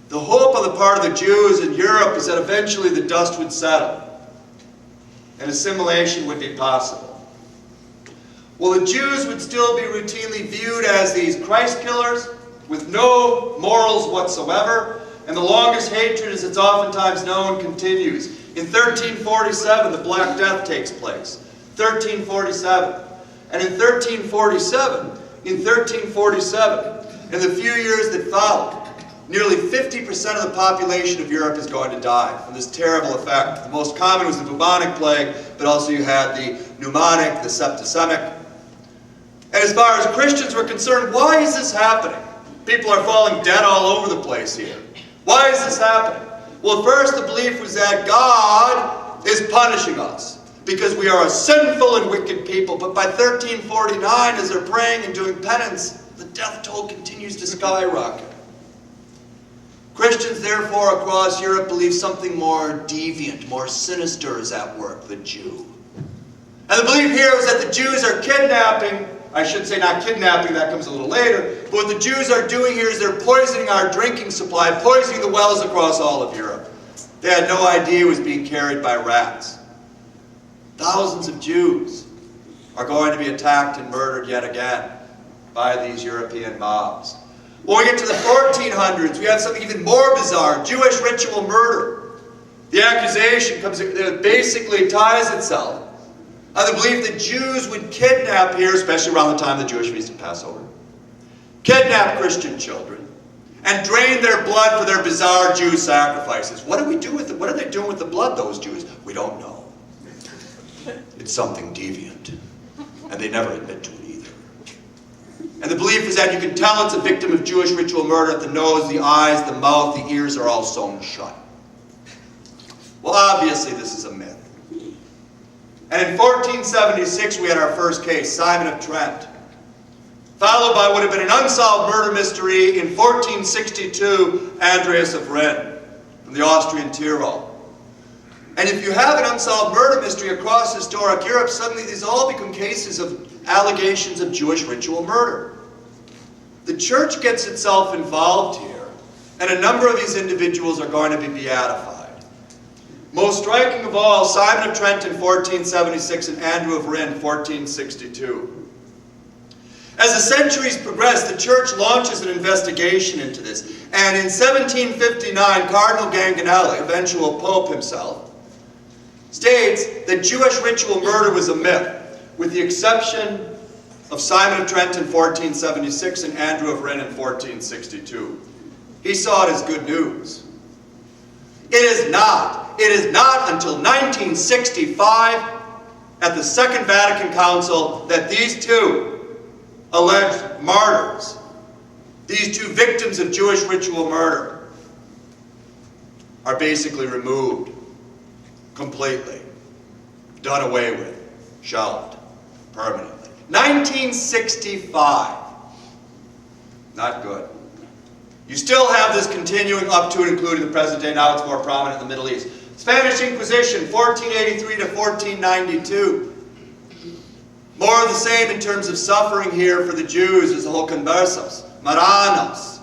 The hope on the part of the Jews in Europe is that eventually the dust would settle and assimilation would be possible. Well, the Jews would still be routinely viewed as these Christ killers with no morals whatsoever, and the longest hatred, as it's oftentimes known, continues. In 1347, the Black Death takes place. 1347. And in 1347, in the few years that followed, nearly 50% of the population of Europe is going to die from this terrible effect. The most common was the bubonic plague, but also you had the pneumonic, the septicemic. And as far as Christians were concerned, why is this happening? People are falling dead all over the place here. Why is this happening? Well, first the belief was that God is punishing us because we are a sinful and wicked people. But by 1349, as they're praying and doing penance, the death toll continues to skyrocket. Christians, therefore, across Europe believe something more deviant, more sinister is at work, the Jew. And the belief here is that the Jews are kidnapping, I should say not kidnapping, that comes a little later, but what the Jews are doing here is they're poisoning our drinking supply, poisoning the wells across all of Europe. They had no idea it was being carried by rats. Thousands of Jews are going to be attacked and murdered yet again by these European mobs. When we get to the 1400s, we have something even more bizarre, Jewish ritual murder. The accusation basically ties itself on the belief that Jews would kidnap here, especially around the time of the Jewish Feast of Passover, kidnap Christian children, and drain their blood for their bizarre Jew sacrifices. What do we do with it? What are they doing with the blood, those Jews? We don't know. It's something deviant, and they never admit to it either. And the belief is that you can tell it's a victim of Jewish ritual murder at the nose, the eyes, the mouth, the ears are all sewn shut. Well, obviously this is a myth. And in 1476 we had our first case, Simon of Trent. followed by what had been an unsolved murder mystery in 1462, Andreas of Rennes, from the Austrian Tyrol. And if you have an unsolved murder mystery across historic Europe, suddenly these all become cases of allegations of Jewish ritual murder. The church gets itself involved here, and a number of these individuals are going to be beatified. Most striking of all, Simon of Trent in 1476 and Andrew of Rennes in 1462. As the centuries progress, the church launches an investigation into this, and in 1759, Cardinal Ganganelli, eventual pope himself, states that Jewish ritual murder was a myth, with the exception of Simon of Trent in 1476 and Andrew of Rennes in 1462. He saw it as good news. It is not until 1965 at the Second Vatican Council that these two alleged martyrs, these two victims of Jewish ritual murder, are basically removed completely, done away with, shelved permanently. 1965. Not good. You still have this continuing up to and including the present day. Now it's more prominent in the Middle East. Spanish Inquisition, 1483 to 1492. More of the same in terms of suffering here for the Jews as the whole conversos, Marranos.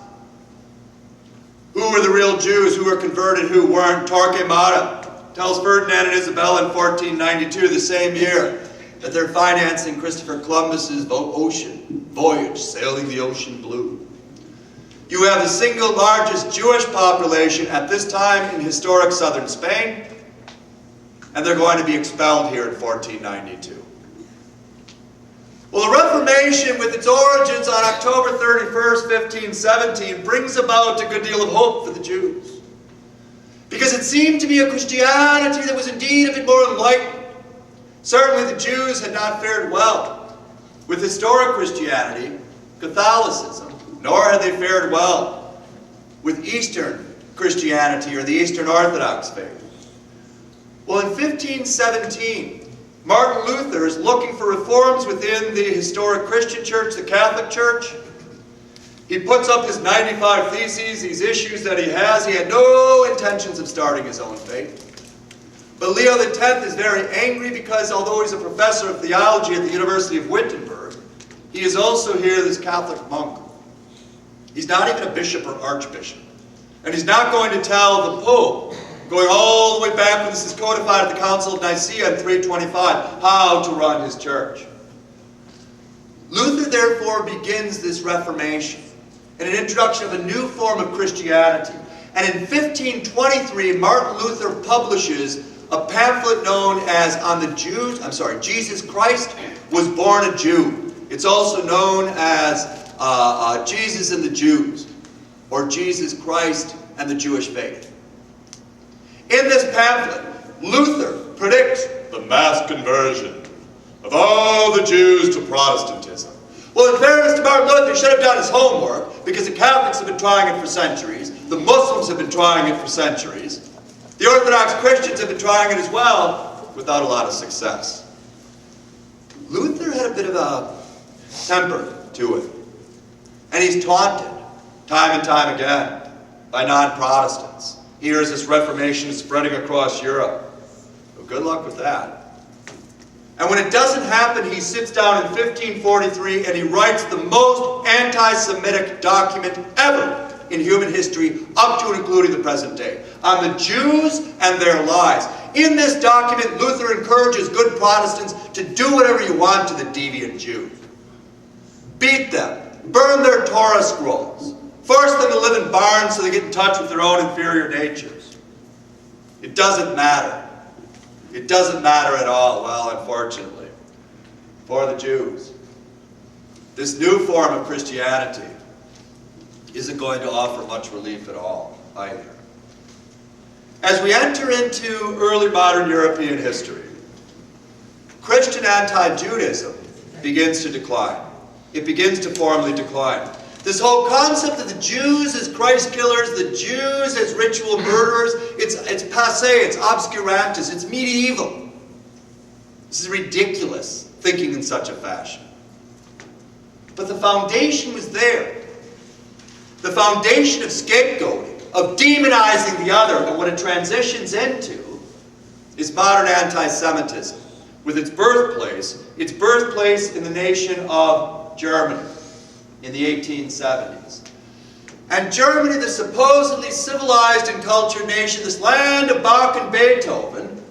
Who were the real Jews? Who were converted? Who weren't? Torquemada tells Ferdinand and Isabella in 1492, the same year, that they're financing Christopher Columbus's ocean voyage, sailing the ocean blue. You have the single largest Jewish population at this time in historic southern Spain, and they're going to be expelled here in 1492. Well, the Reformation, with its origins on October 31st, 1517, brings about a good deal of hope for the Jews. Because it seemed to be a Christianity that was indeed a bit more enlightened. Certainly the Jews had not fared well with historic Christianity, Catholicism, nor had they fared well with Eastern Christianity or the Eastern Orthodox faith. Well, in 1517, Martin Luther is looking for reforms within the historic Christian church, the Catholic Church. He puts up his 95 Theses, these issues that he has. He had no intentions of starting his own faith. But Leo X is very angry because although he's a professor of theology at the University of Wittenberg, he is also here this Catholic monk. He's not even a bishop or archbishop. And he's not going to tell the Pope, going all the way back when this is codified at the Council of Nicaea in 325, how to run his church. Luther therefore begins this Reformation and an introduction of a new form of Christianity. And in 1523, Martin Luther publishes a pamphlet known as Jesus Christ was born a Jew. It's also known as Jesus and the Jews, or Jesus Christ and the Jewish faith. In this pamphlet, Luther predicts the mass conversion of all the Jews to Protestantism. Well, in fairness to Martin Luther, he should have done his homework, because the Catholics have been trying it for centuries, the Muslims have been trying it for centuries, the Orthodox Christians have been trying it as well, without a lot of success. Luther had a bit of a temper to it, and he's taunted time and time again by non-Protestants. Here is this Reformation spreading across Europe. Well, good luck with that. And when it doesn't happen, he sits down in 1543 and he writes the most anti-Semitic document ever in human history, up to and including the present day, on the Jews and their lies. In this document, Luther encourages good Protestants to do whatever you want to the deviant Jew. Beat them, burn their Torah scrolls, force them to live in barns so they get in touch with their own inferior natures. It doesn't matter. It doesn't matter at all, well, unfortunately, for the Jews. This new form of Christianity isn't going to offer much relief at all, either. As we enter into early modern European history, Christian anti-Judaism begins to decline. It begins to formally decline. This whole concept of the Jews as Christ killers, the Jews as ritual murderers, it's passé, it's obscurantus, it's medieval. This is ridiculous, thinking in such a fashion. But the foundation was there. The foundation of scapegoating, of demonizing the other, and what it transitions into is modern anti-Semitism, with its birthplace in the nation of Germany in the 1870s. And Germany, the supposedly civilized and cultured nation, this land of Bach and Beethoven,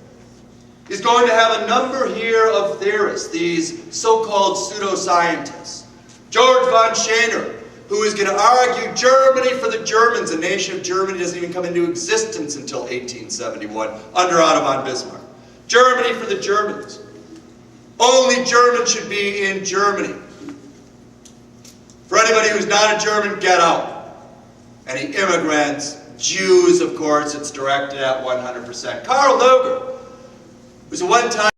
is going to have a number here of theorists, these so-called pseudoscientists. George von Schoner, who is going to argue Germany for the Germans. A nation of Germany doesn't even come into existence until 1871, under Otto von Bismarck. Germany for the Germans. Only Germans should be in Germany. For anybody who's not a German, get out. Any immigrants, Jews, of course, it's directed at 100%. Karl Lueger was a one-time